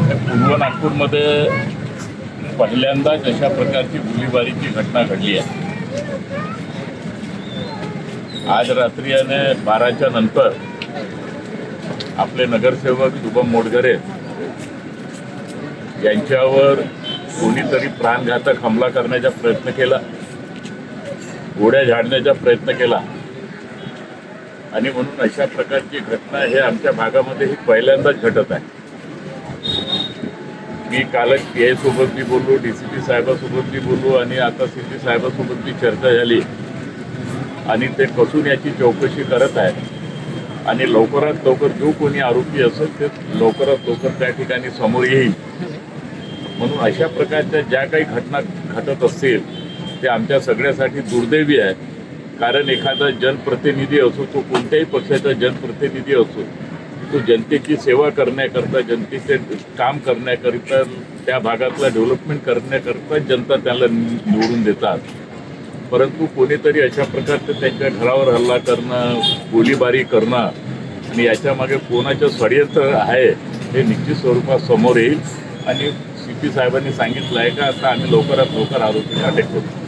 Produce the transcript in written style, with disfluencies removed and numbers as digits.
पूर्व नागपूरमध्ये पहिल्यांदाच अशा प्रकारची गोळीबारीची घटना घडली आहे. आज रात्री आणि 12च्या नंतर आपले नगरसेवक शुभम मोडघरे यांच्यावर कोणीतरी प्राणघातक हमला करण्याचा प्रयत्न केला, गोळ्या झाडण्याचा प्रयत्न केला आणि म्हणून अशा प्रकारची घटना हे आमच्या भागामध्ये ही पहिल्यांदाच घडत आहे. मी कालच PI सोबत बी बोललो, DCP साहेबासोबत बी बोललो आणि आता CP साहेबासोबत बी चर्चा झाली आणि ते कसून याची चौकशी करत आहेत आणि लवकरात लवकर जो कोणी आरोपी असेल ते लवकरात लवकर त्या ठिकाणी समोर येईल. म्हणून अशा प्रकारच्या ज्या काही घटना घडत असतील ते आमच्या सगळ्यासाठी दुर्दैवी आहे. कारण एखादा जनप्रतिनिधी असो, तो कोणत्याही पक्षाचा जनप्रतिनिधी असो, तो जनतेची सेवा करण्याकरता, जनतेचे काम करण्याकरिता, त्या भागातला डेव्हलपमेंट करण्याकरता जनता त्याला निवडून देतात. परंतु कोणीतरी अशा प्रकारचं त्यांच्या घरावर हल्ला करणं, गोळीबारी करणं आणि याच्यामागे कोणाचं षडयंत्र आहे हे निश्चित स्वरूपात समोर येईल आणि CP साहेबांनी सांगितलं आहे का आता आम्ही लवकरात लवकर आरोपींना अटक करू.